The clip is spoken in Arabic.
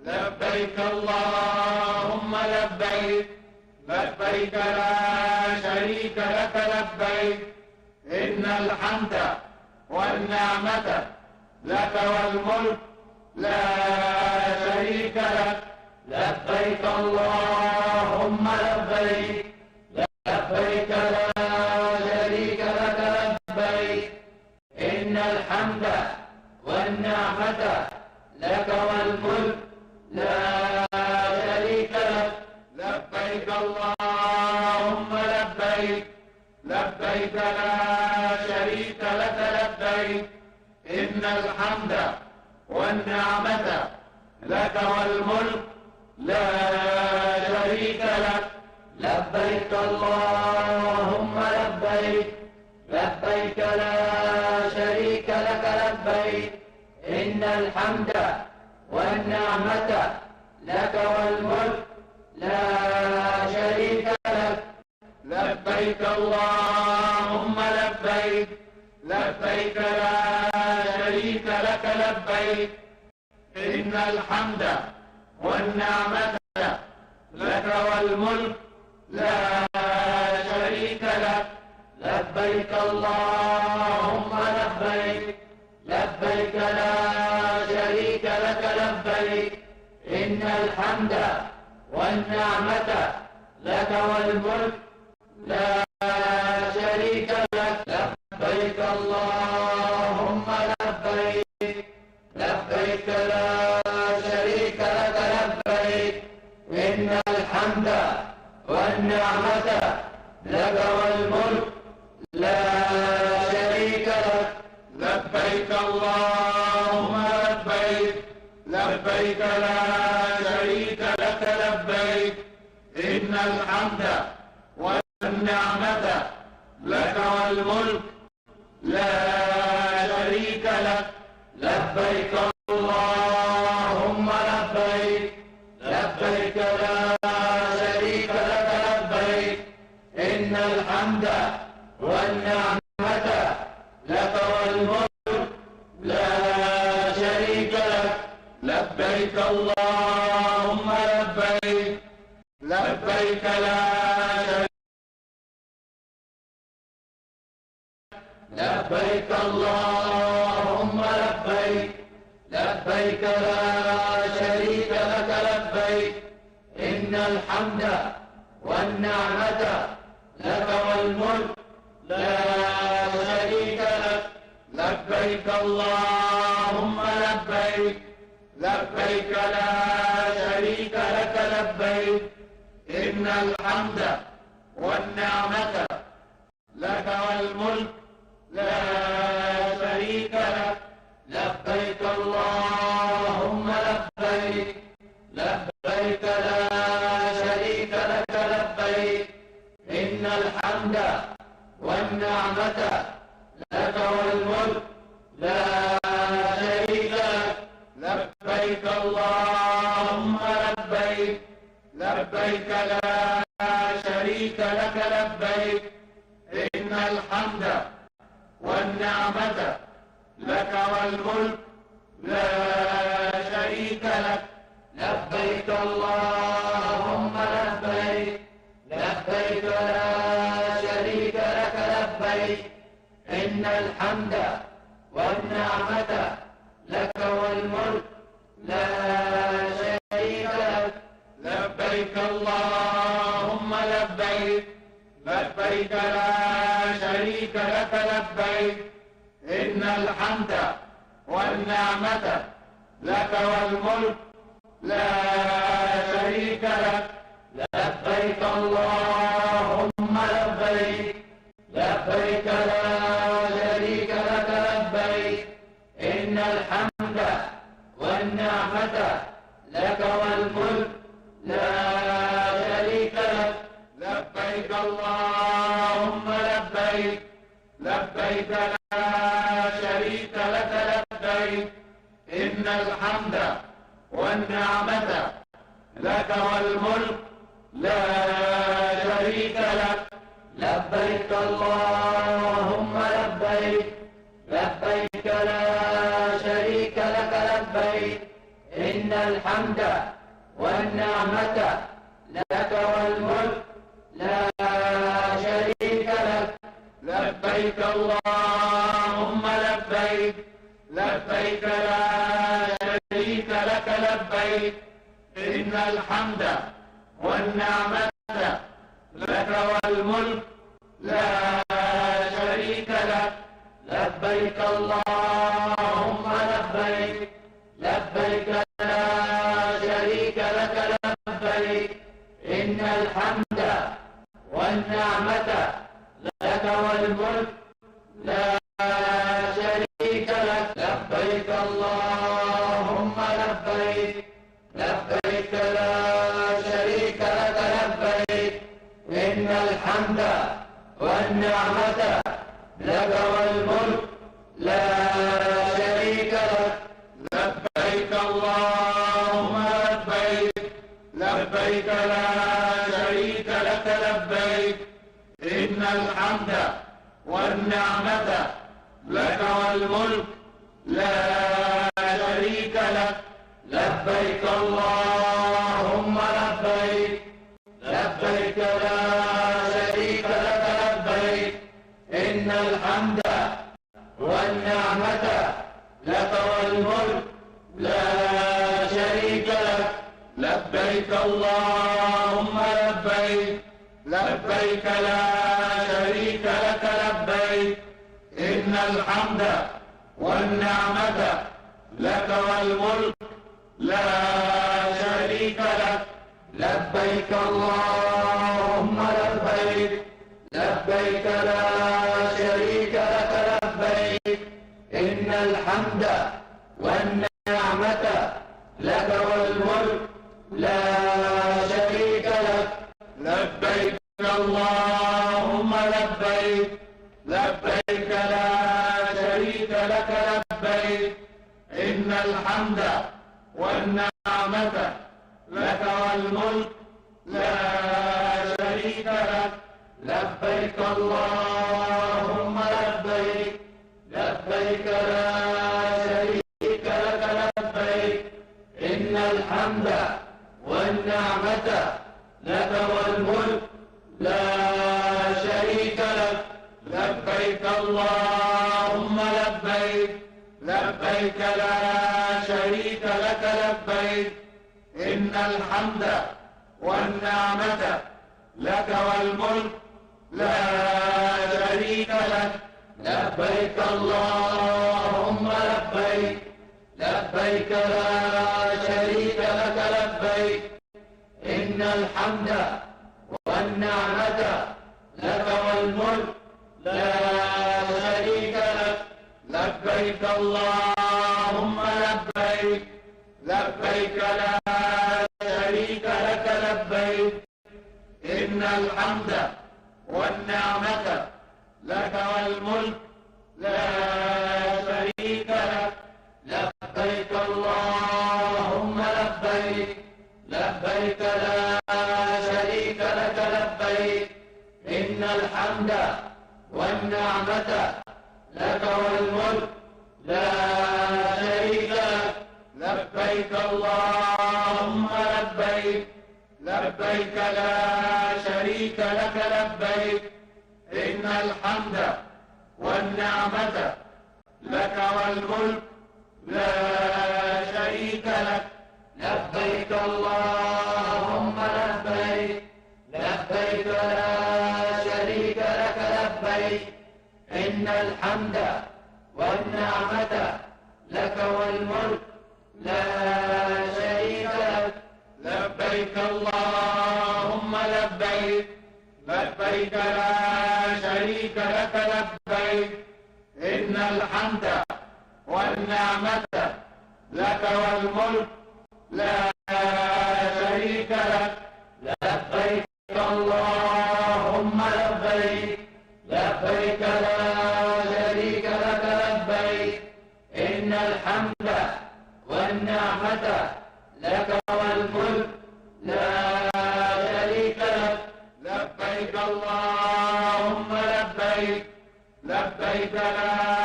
لبيك اللهم لبيك، لبيك لا شريك لك لبيك، إن الحمد والنعمة لك والملك لا شريك لك. لبيك اللهم لبيك، لبيك لا شريك لك لبيك، إن الحمد والنعمة لك والملك لا شريك لك. لبيك اللهم لبيك، لبيك لا شريك لك لبيك، إن الحمد والنعمة لك والملك لا شريك لك. لبيك اللهم لبيك، لبيك لا شريك لك لبيك، إن الحمد والنعمة لك والملك لا شريك لك. لبيك اللهم لبيك، لبيك لا شريك لك لبيك، إن الحمد والنعمة لك والملك لا شريك لك. لبيك اللهم لبيك، لبيك لا شريك لك لبيك، إن الحمد والنعمة لك والملك لا شريك لك. لبيك اللهم لبيك، لبيك لا شريك لك لبيك، إن الحمد والنعمة لك والملك لا شريك لك. لبيك اللهم لبيك، لبيك لا شريك لك لبيك، إن الحمد والنعمة لك والملك لا شريك لك. لبيك اللهم لبيك، لبيك لا شريك لك لبيك، إن الحمد والنعمة لك والملك لا شريك لك. لبيك اللهم لبيك، لبيك لا شريك، لبيك اللهم لبيك، لبيك لا شريك لك لبيك، إن الحمد والنعمة لك والملك لا شريك لك. لبيك اللهم لبيك، لبيك لا شريك لك لبيك، إن الحمد والنعمة لك والملك لا شريك لك. لبيك اللهم لبيك، لبيك لا شريك لك لبيك، إن الحمد والنعمة لك والملك لا شريك لك. لبيك اللهم لبيك، لبيك لا شريك لك لبيك، إن الحمد والنعمة لك والملك لا شريك لك. لبيك اللهم لبيك، لبيك لا شريك لك لبيك، إن الحمد والنعمة لك والملك لا شريك لك. لبيك اللهم لبيك، لبيك لا شريك لك لبيك، إن الحمد والنعمة لك والملك لا شريك لك. لبيك اللهم لبيك، لبيك لا شريك لك لبيك، إن الحمد والنعمة لك والملك لا شريك لك. لبيك اللهم لبيك، لبيك لا شريك لك لبيك، إن الحمد والنعمة لك والملك لا شريك لك. لبيك اللهم لبيك، لبيك لا شريك لك لبيك، إن الحمد والنعمة لك والملك لا شريك لك. لبيك اللهم لبيك، لبيك لا شريك لك لبيك، إن الحمد والنعمة لك والملك لا شريك لك. لبيك اللهم لبيك، لبيك لا شريك لك لبيك، إن الحمد والنعمة لك والملك لا شريك لك. لبيك اللهم لبيك، لبيك لا شريك لك لبيك، إن الحمد والنعمة لك والملك لا شريك لك. لبيك اللهم لبيك، لبيك لا شريك لك لبيك، إن الحمد والنعمة لك والملك لا شريك لك. لبيك اللهم لبيك، لبيك لا شريك لك لبيك، إن الحمد والنعمة لك والملك لا شريك لك. لبيك اللهم لبيك، لبيك لا شريك لك لبيك، إن الحمد والنعمة لك والملك لا شريك لك. لبيك اللهم لبيك، لبيك لا شريك لك لبيك، إن الحمد والنعمة لك والملك لا شريك لك. لبيك اللهم لبيك، لبيك لا شريك لك لبيك، إن الحمد والنعمة لك والملك لا شريك لك. لبيك اللهم لبيك، لبيك لا شريك لك لبيك، إن الحمد والنعمة لك والملك لا شريك لك. لبيك اللهم لبيك، لبيك لا شريك لك لبيك، إن الحمد والنعمة لك والملك لا شريك لك. لبيك اللهم لبيك، لبيك لا شريك لك لبيك، إن الحمد والنعمة لك والملك لا شريك لك. لبيك اللهم لبيك، لبيك لا شريك لك لبيك، إن الحمد والنعمة لك والملك لا شريك لك. لبيك اللهم لبيك، لبيك لا شريك لك لبيك، إن الحمد والنعمة لك والملك لا شريك لك. لبيك اللهم لبيك، لبيك لا شريك لك لبيك، إن الحمد والنعمة لك والملك لا شريك لك. لبيك اللهم لبيك، لبيك لا شريك لك لبيك، إن الحمد والنعمة لك والملك لا شريك لك. لبيك اللهم لبيك، لبيك لا شريك لك لبيك، إن الحمد والنعمة لك والملك لا شريك لك. لبيك اللهم لبيك، لبيك لا شريك لك لبيك، إن الحمد والنعمة لك والملك لا شريك لك. لبيك اللهم لبيك، لبيك لا